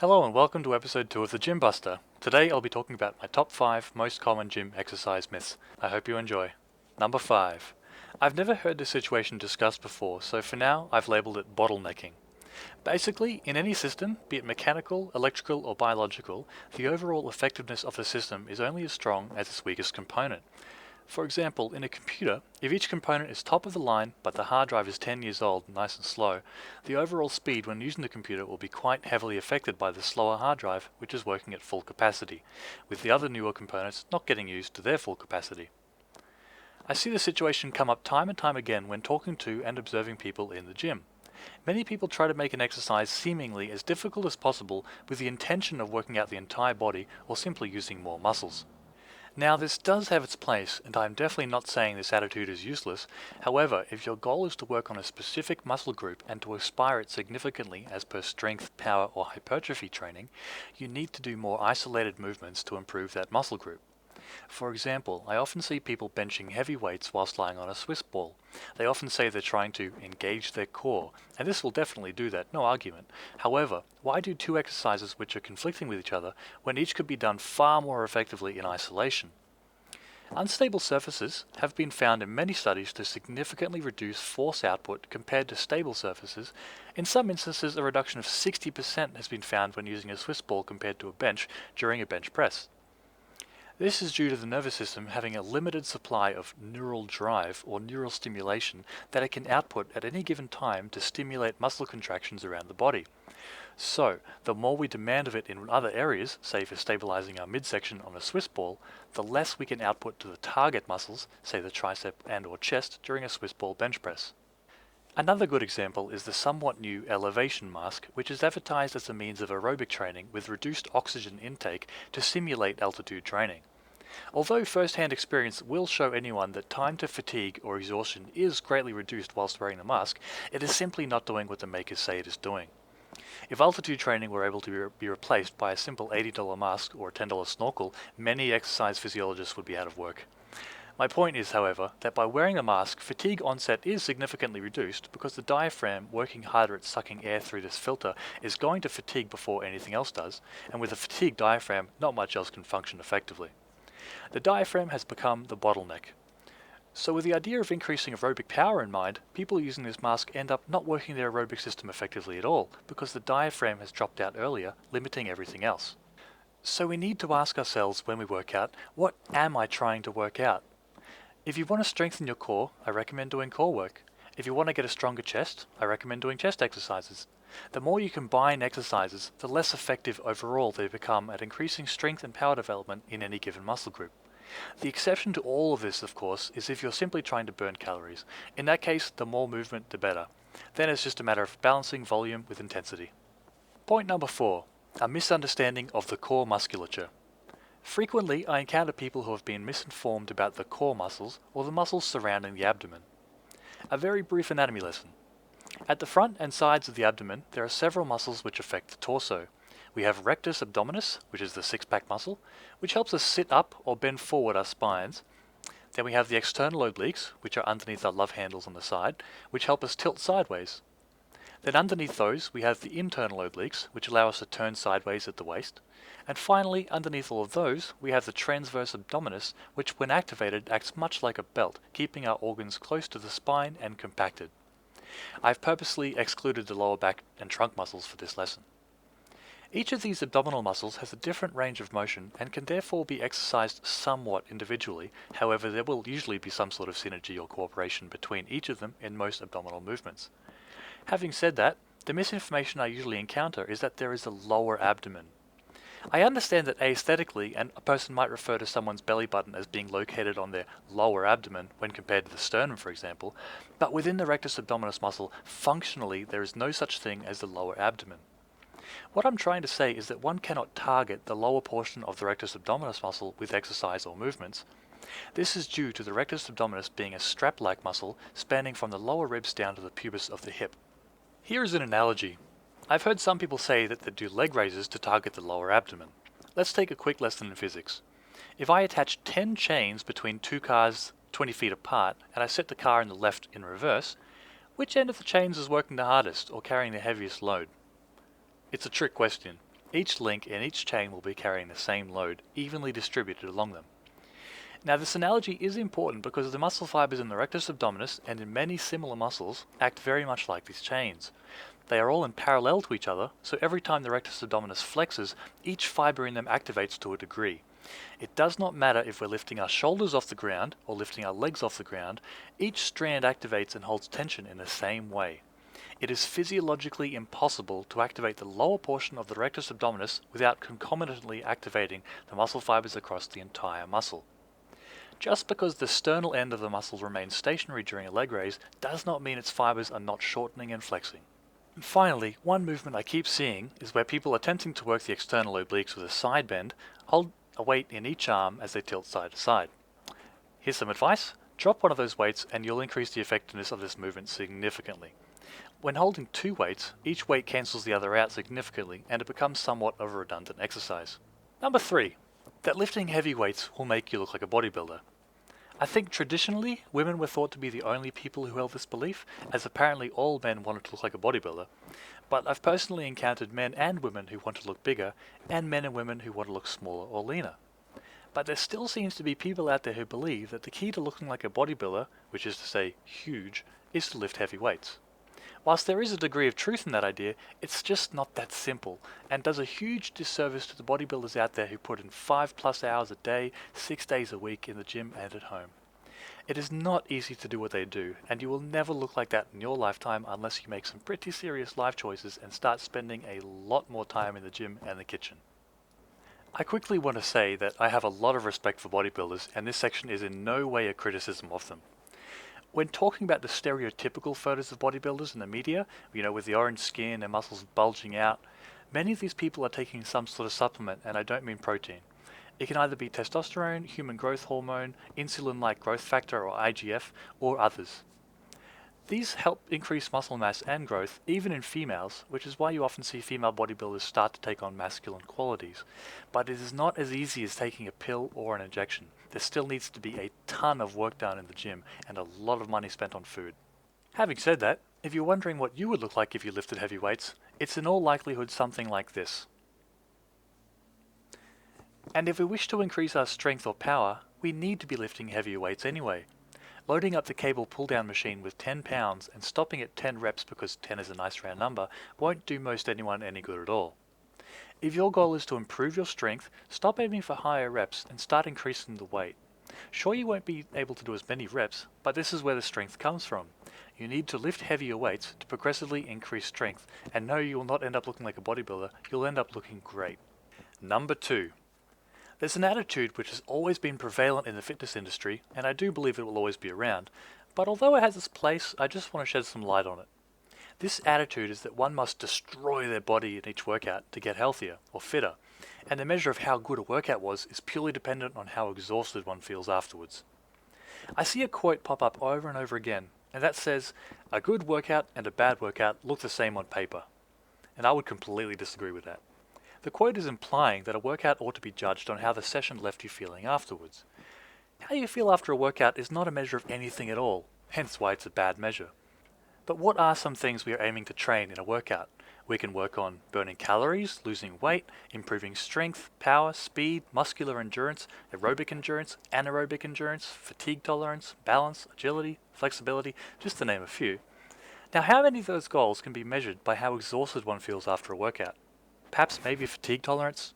Hello and welcome to episode 2 of the Gymbuster. Today I'll be talking about my top 5 most common gym exercise myths. I hope you enjoy. Number 5. I've never heard this situation discussed before, so for now I've labelled it bottlenecking. Basically, in any system, be it mechanical, electrical or biological, the overall effectiveness of the system is only as strong as its weakest component. For example, in a computer, if each component is top of the line but the hard drive is 10 years old and nice and slow, the overall speed when using the computer will be quite heavily affected by the slower hard drive, which is working at full capacity, with the other newer components not getting used to their full capacity. I see the situation come up time and time again when talking to and observing people in the gym. Many people try to make an exercise seemingly as difficult as possible with the intention of working out the entire body or simply using more muscles. Now this does have its place, and I'm definitely not saying this attitude is useless. However, if your goal is to work on a specific muscle group and to aspire it significantly as per strength, power or hypertrophy training, you need to do more isolated movements to improve that muscle group. For example, I often see people benching heavy weights whilst lying on a Swiss ball. They often say they're trying to engage their core, and this will definitely do that, no argument. However, why do two exercises which are conflicting with each other when each could be done far more effectively in isolation? Unstable surfaces have been found in many studies to significantly reduce force output compared to stable surfaces. In some instances, a reduction of 60% has been found when using a Swiss ball compared to a bench during a bench press. This is due to the nervous system having a limited supply of neural drive or neural stimulation that it can output at any given time to stimulate muscle contractions around the body. So, the more we demand of it in other areas, say for stabilizing our midsection on a Swiss ball, the less we can output to the target muscles, say the tricep and or chest, during a Swiss ball bench press. Another good example is the somewhat new elevation mask, which is advertised as a means of aerobic training with reduced oxygen intake to simulate altitude training. Although first-hand experience will show anyone that time to fatigue or exhaustion is greatly reduced whilst wearing the mask, it is simply not doing what the makers say it is doing. If altitude training were able to be replaced by a simple $80 mask or a $10 snorkel, many exercise physiologists would be out of work. My point is, however, that by wearing a mask, fatigue onset is significantly reduced because the diaphragm working harder at sucking air through this filter is going to fatigue before anything else does, and with a fatigued diaphragm, not much else can function effectively. The diaphragm has become the bottleneck. So with the idea of increasing aerobic power in mind, people using this mask end up not working their aerobic system effectively at all because the diaphragm has dropped out earlier, limiting everything else. So we need to ask ourselves when we work out, what am I trying to work out? If you want to strengthen your core, I recommend doing core work. If you want to get a stronger chest, I recommend doing chest exercises. The more you combine exercises, the less effective overall they become at increasing strength and power development in any given muscle group. The exception to all of this, of course, is if you're simply trying to burn calories. In that case, the more movement, the better. Then it's just a matter of balancing volume with intensity. Point number 4. A misunderstanding of the core musculature. Frequently, I encounter people who have been misinformed about the core muscles or the muscles surrounding the abdomen. A very brief anatomy lesson. At the front and sides of the abdomen, there are several muscles which affect the torso. We have rectus abdominis, which is the six-pack muscle, which helps us sit up or bend forward our spines. Then we have the external obliques, which are underneath our love handles on the side, which help us tilt sideways. Then underneath those, we have the internal obliques, which allow us to turn sideways at the waist. And finally, underneath all of those, we have the transverse abdominis, which when activated acts much like a belt, keeping our organs close to the spine and compacted. I've purposely excluded the lower back and trunk muscles for this lesson. Each of these abdominal muscles has a different range of motion and can therefore be exercised somewhat individually. However, there will usually be some sort of synergy or cooperation between each of them in most abdominal movements. Having said that, the misinformation I usually encounter is that there is a lower abdomen. I understand that aesthetically, a person might refer to someone's belly button as being located on their lower abdomen when compared to the sternum, for example, but within the rectus abdominis muscle, functionally there is no such thing as the lower abdomen. What I'm trying to say is that one cannot target the lower portion of the rectus abdominis muscle with exercise or movements. This is due to the rectus abdominis being a strap-like muscle spanning from the lower ribs down to the pubis of the hip. Here is an analogy. I've heard some people say that they do leg raises to target the lower abdomen. Let's take a quick lesson in physics. If I attach 10 chains between two cars 20 feet apart and I set the car in the left in reverse, which end of the chains is working the hardest or carrying the heaviest load? It's a trick question. Each link in each chain will be carrying the same load, evenly distributed along them. Now this analogy is important because the muscle fibers in the rectus abdominis and in many similar muscles act very much like these chains. They are all in parallel to each other, so every time the rectus abdominis flexes, each fiber in them activates to a degree. It does not matter if we're lifting our shoulders off the ground or lifting our legs off the ground, each strand activates and holds tension in the same way. It is physiologically impossible to activate the lower portion of the rectus abdominis without concomitantly activating the muscle fibers across the entire muscle. Just because the sternal end of the muscle remains stationary during a leg raise does not mean its fibers are not shortening and flexing. And finally, one movement I keep seeing is where people attempting to work the external obliques with a side bend hold a weight in each arm as they tilt side to side. Here's some advice: drop one of those weights and you'll increase the effectiveness of this movement significantly. When holding two weights, each weight cancels the other out significantly and it becomes somewhat of a redundant exercise. Number 3. That lifting heavy weights will make you look like a bodybuilder. I think traditionally, women were thought to be the only people who held this belief, as apparently all men wanted to look like a bodybuilder. But I've personally encountered men and women who want to look bigger, and men and women who want to look smaller or leaner. But there still seems to be people out there who believe that the key to looking like a bodybuilder, which is to say huge, is to lift heavy weights. Whilst there is a degree of truth in that idea, it's just not that simple, and does a huge disservice to the bodybuilders out there who put in 5+ hours a day, 6 days a week in the gym and at home. It is not easy to do what they do, and you will never look like that in your lifetime unless you make some pretty serious life choices and start spending a lot more time in the gym and the kitchen. I quickly want to say that I have a lot of respect for bodybuilders, and this section is in no way a criticism of them. When talking about the stereotypical photos of bodybuilders in the media, with the orange skin and muscles bulging out, many of these people are taking some sort of supplement, and I don't mean protein. It can either be testosterone, human growth hormone, insulin-like growth factor or IGF, or others. These help increase muscle mass and growth, even in females, which is why you often see female bodybuilders start to take on masculine qualities. But it is not as easy as taking a pill or an injection. There still needs to be a ton of work done in the gym and a lot of money spent on food. Having said that, if you're wondering what you would look like if you lifted heavy weights, it's in all likelihood something like this. And if we wish to increase our strength or power, we need to be lifting heavier weights anyway. Loading up the cable pull-down machine with 10 pounds and stopping at 10 reps because 10 is a nice round number won't do most anyone any good at all. If your goal is to improve your strength, stop aiming for higher reps and start increasing the weight. Sure, you won't be able to do as many reps, but this is where the strength comes from. You need to lift heavier weights to progressively increase strength, and no, you will not end up looking like a bodybuilder, you'll end up looking great. Number 2. There's an attitude which has always been prevalent in the fitness industry, and I do believe it will always be around, but although it has its place, I just want to shed some light on it. This attitude is that one must destroy their body in each workout to get healthier or fitter, and the measure of how good a workout was is purely dependent on how exhausted one feels afterwards. I see a quote pop up over and over again, and that says, "A good workout and a bad workout look the same on paper." And I would completely disagree with that. The quote is implying that a workout ought to be judged on how the session left you feeling afterwards. How you feel after a workout is not a measure of anything at all, hence why it's a bad measure. But what are some things we are aiming to train in a workout? We can work on burning calories, losing weight, improving strength, power, speed, muscular endurance, aerobic endurance, anaerobic endurance, fatigue tolerance, balance, agility, flexibility, just to name a few. Now, how many of those goals can be measured by how exhausted one feels after a workout? Perhaps maybe fatigue tolerance?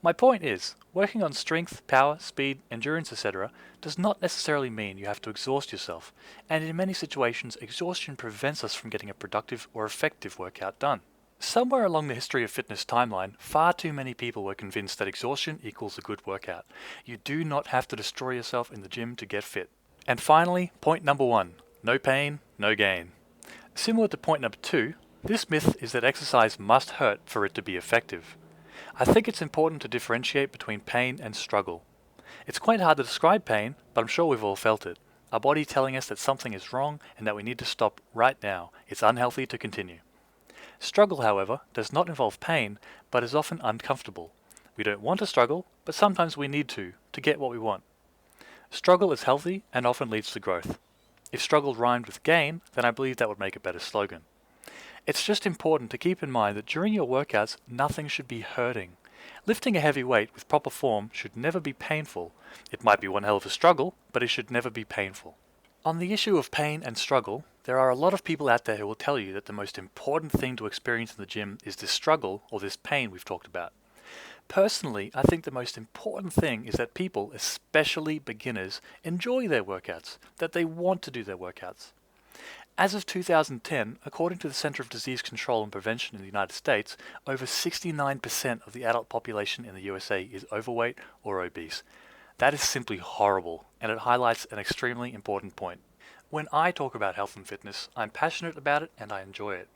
My point is, working on strength, power, speed, endurance, etc. does not necessarily mean you have to exhaust yourself, and in many situations exhaustion prevents us from getting a productive or effective workout done. Somewhere along the history of fitness timeline, far too many people were convinced that exhaustion equals a good workout. You do not have to destroy yourself in the gym to get fit. And finally, point number 1, no pain, no gain. Similar to point number 2, this myth is that exercise must hurt for it to be effective. I think it's important to differentiate between pain and struggle. It's quite hard to describe pain, but I'm sure we've all felt it. Our body telling us that something is wrong and that we need to stop right now. It's unhealthy to continue. Struggle, however, does not involve pain, but is often uncomfortable. We don't want to struggle, but sometimes we need to get what we want. Struggle is healthy and often leads to growth. If struggle rhymed with gain, then I believe that would make a better slogan. It's just important to keep in mind that during your workouts, nothing should be hurting. Lifting a heavy weight with proper form should never be painful. It might be one hell of a struggle, but it should never be painful. On the issue of pain and struggle, there are a lot of people out there who will tell you that the most important thing to experience in the gym is this struggle or this pain we've talked about. Personally, I think the most important thing is that people, especially beginners, enjoy their workouts, that they want to do their workouts. As of 2010, according to the Center of Disease Control and Prevention in the United States, over 69% of the adult population in the USA is overweight or obese. That is simply horrible, and it highlights an extremely important point. When I talk about health and fitness, I'm passionate about it and I enjoy it.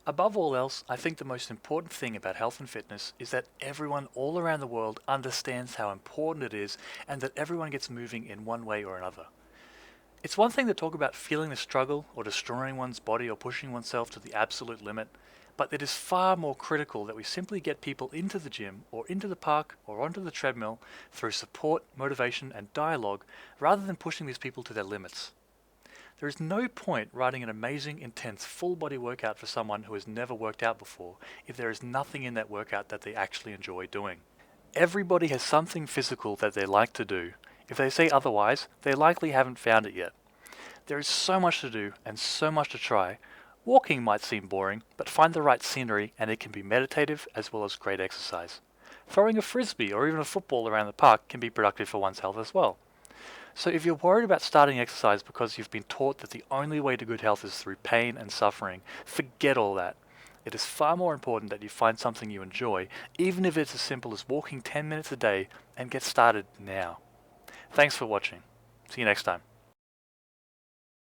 Above all else, I think the most important thing about health and fitness is that everyone all around the world understands how important it is and that everyone gets moving in one way or another. It's one thing to talk about feeling the struggle or destroying one's body or pushing oneself to the absolute limit, but it is far more critical that we simply get people into the gym or into the park or onto the treadmill through support, motivation and dialogue rather than pushing these people to their limits. There is no point writing an amazing, intense, full-body workout for someone who has never worked out before if there is nothing in that workout that they actually enjoy doing. Everybody has something physical that they like to do. If they say otherwise, they likely haven't found it yet. There is so much to do and so much to try. Walking might seem boring, but find the right scenery and it can be meditative as well as great exercise. Throwing a frisbee or even a football around the park can be productive for one's health as well. So if you're worried about starting exercise because you've been taught that the only way to good health is through pain and suffering, forget all that. It is far more important that you find something you enjoy, even if it's as simple as walking 10 minutes a day, and get started now. Thanks for watching. See you next time.